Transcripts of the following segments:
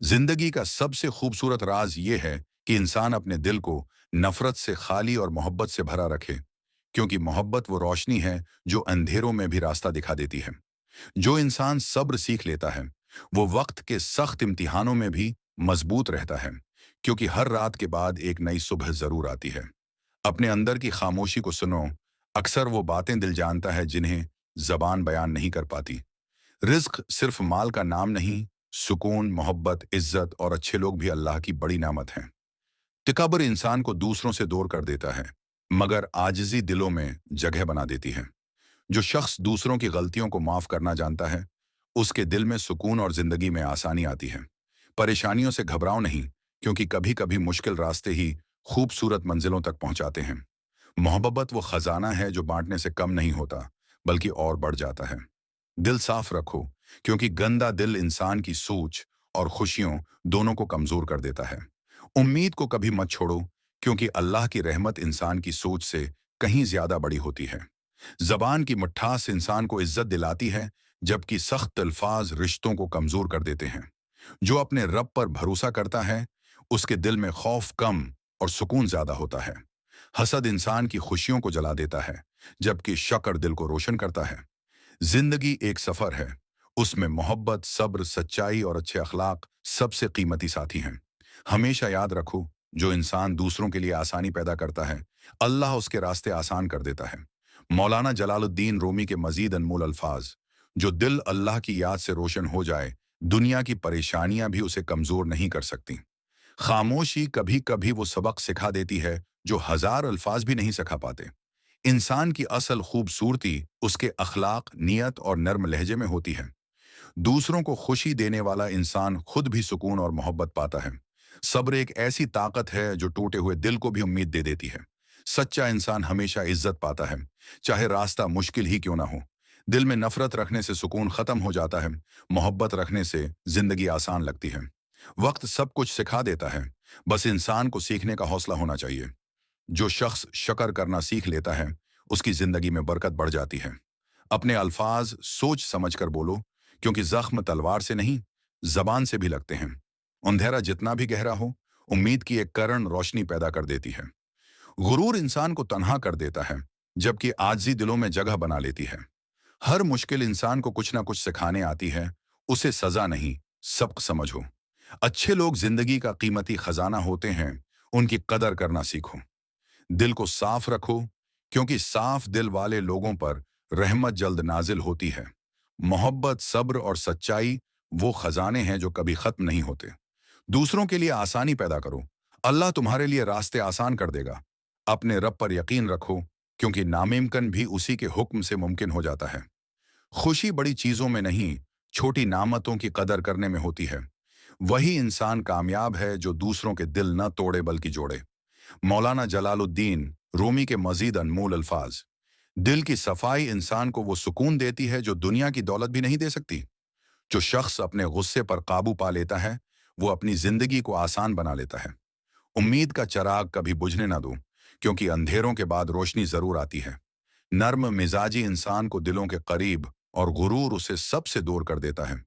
जिंदगी का सबसे खूबसूरत राज ये है कि इंसान अपने दिल को नफरत से खाली और मोहब्बत से भरा रखे, क्योंकि मोहब्बत वो रोशनी है जो अंधेरों में भी रास्ता दिखा देती है। जो इंसान सब्र सीख लेता है, वो वक्त के सख्त इम्तिहानों में भी मजबूत रहता है, क्योंकि हर रात के बाद एक नई सुबह जरूर आती है। अपने अंदर की खामोशी को सुनो। अक्सर वो बातें दिल जानता है जिन्हें जबान बयान नहीं कर पाती। रिज्क सिर्फ माल का नाम नहीं, सुकून, मोहब्बत, इज्जत और अच्छे लोग भी अल्लाह की बड़ी नेमत हैं। तिकबर इंसान को दूसरों से दूर कर देता है, मगर आजिज़ी दिलों में जगह बना देती है। जो शख्स दूसरों की गलतियों को माफ करना जानता है, उसके दिल में सुकून और जिंदगी में आसानी आती है। परेशानियों से घबराओ नहीं, क्योंकि कभी कभी मुश्किल रास्ते ही खूबसूरत मंजिलों तक पहुंचाते हैं। मोहब्बत वो खजाना है जो बांटने से कम नहीं होता, बल्कि और बढ़ जाता है। दिल साफ रखो, क्योंकि गंदा दिल इंसान की सोच और खुशियों दोनों को कमजोर कर देता है। उम्मीद को कभी मत छोड़ो, क्योंकि अल्लाह की रहमत इंसान की सोच से कहीं ज्यादा बड़ी होती है। जबान की मिठास इंसान को इज्जत दिलाती है, जबकि सख्त अल्फाज रिश्तों को कमजोर कर देते हैं। जो अपने रब पर भरोसा करता है, उसके दिल में खौफ कम और सुकून ज्यादा होता है। हसद इंसान की खुशियों को जला देता है, जबकि शक्र दिल को रोशन करता है। जिंदगी एक सफर है, उसमें मोहब्बत, सब्र, सच्चाई और अच्छे अखलाक सबसे कीमती साथी हैं। हमेशा याद रखो, जो इंसान दूसरों के लिए आसानी पैदा करता है, अल्लाह उसके रास्ते आसान कर देता है। मौलाना जलालुद्दीन रूमी के मजीद अनमोल अल्फाज, जो दिल अल्लाह की याद से रोशन हो जाए, दुनिया की परेशानियां भी उसे कमजोर नहीं कर सकती। खामोशी कभी कभी वो सबक सिखा देती है जो हजार अल्फाज भी नहीं सिखा पाते। इंसान की असल खूबसूरती उसके अखलाक, नियत और नर्म लहजे में होती है। दूसरों को खुशी देने वाला इंसान खुद भी सुकून और मोहब्बत पाता है। सब्र एक ऐसी ताकत है जो टूटे हुए दिल को भी उम्मीद दे देती है। सच्चा इंसान हमेशा इज्जत पाता है, चाहे रास्ता मुश्किल ही क्यों ना हो। दिल में नफरत रखने से सुकून खत्म हो जाता है, मोहब्बत रखने से जिंदगी आसान लगती है। वक्त सब कुछ सिखा देता है, बस इंसान को सीखने का हौसला होना चाहिए। जो शख्स शक्र करना सीख लेता है, उसकी जिंदगी में बरकत बढ़ जाती है। अपने अल्फाज सोच समझ कर बोलो, क्योंकि जख्म तलवार से नहीं, जबान से भी लगते हैं। अंधेरा जितना भी गहरा हो, उम्मीद की एक किरण रोशनी पैदा कर देती है। गुरूर इंसान को तन्हा कर देता है, जबकि आजिज़ी दिलों में जगह बना लेती है। हर मुश्किल इंसान को कुछ ना कुछ सिखाने आती है, उसे सजा नहीं, सबक समझो। अच्छे लोग जिंदगी का कीमती खजाना होते हैं, उनकी कदर करना सीखो। दिल को साफ रखो, क्योंकि साफ दिल वाले लोगों पर रहमत जल्द नाजिल होती है। मोहब्बत, सब्र और सच्चाई वो खजाने हैं जो कभी खत्म नहीं होते। दूसरों के लिए आसानी पैदा करो, अल्लाह तुम्हारे लिए रास्ते आसान कर देगा। अपने रब पर यकीन रखो, क्योंकि नामुमकिन भी उसी के हुक्म से मुमकिन हो जाता है। खुशी बड़ी चीजों में नहीं, छोटी नामतों की कदर करने में होती है। वही इंसान कामयाब है जो दूसरों के दिल न तोड़े बल्कि जोड़े। मौलाना जलालुद्दीन रूमी के मजीद अनमोल अल्फाज, दिल की सफाई इंसान को वो सुकून देती है जो दुनिया की दौलत भी नहीं दे सकती। जो शख्स अपने गुस्से पर काबू पा लेता है, वो अपनी जिंदगी को आसान बना लेता है। उम्मीद का चिराग कभी बुझने ना दो, क्योंकि अंधेरों के बाद रोशनी जरूर आती है। नर्म मिजाजी इंसान को दिलों के करीब और गुरूर उसे सबसे दूर कर देता है।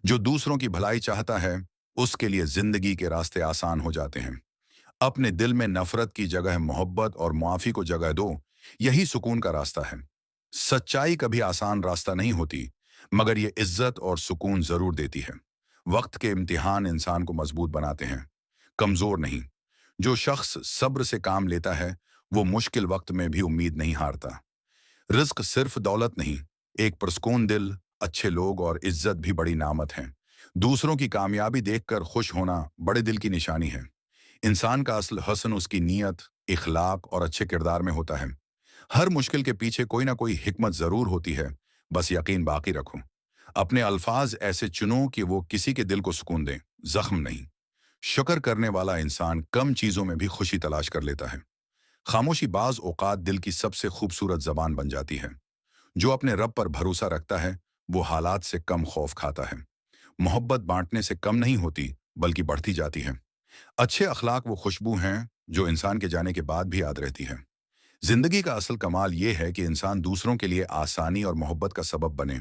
जो दूसरों की भलाई चाहता है, उसके लिए जिंदगी के रास्ते आसान हो जाते हैं। अपने दिल में नफरत की जगह मोहब्बत और मुआफी को जगह दो, यही सुकून का रास्ता है। सच्चाई कभी आसान रास्ता नहीं होती, मगर ये इज्जत और सुकून जरूर देती है। वक्त के इम्तिहान इंसान को मजबूत बनाते हैं, कमजोर नहीं। जो शख्स सब्र से काम लेता है, वो मुश्किल वक्त में भी उम्मीद नहीं हारता। रिस्क सिर्फ दौलत नहीं, एक पुरस्कून दिल, अच्छे लोग और इज्जत भी बड़ी नामत हैं। दूसरों की कामयाबी देखकर खुश होना बड़े दिल की निशानी है। इंसान का असल हसन उसकी नीयत, इखलाक और अच्छे किरदार में होता है। हर मुश्किल के पीछे कोई ना कोई हिकमत जरूर होती है, बस यकीन बाकी रखो। अपने अल्फाज ऐसे चुनो कि वो किसी के दिल को सुकून दें, जख्म नहीं। शुक्र करने वाला इंसान कम चीजों में भी खुशी तलाश कर लेता है। खामोशी बाज औकात दिल की सबसे खूबसूरत जबान बन जाती है। जो अपने रब पर भरोसा रखता है, वो हालात से कम खौफ खाता है। मोहब्बत बांटने से कम नहीं होती, बल्कि बढ़ती जाती है। अच्छे अखलाक वो खुशबू हैं जो इंसान के जाने के बाद भी याद रहती है। जिंदगी का असल कमाल ये है कि इंसान दूसरों के लिए आसानी और मोहब्बत का सबब बने,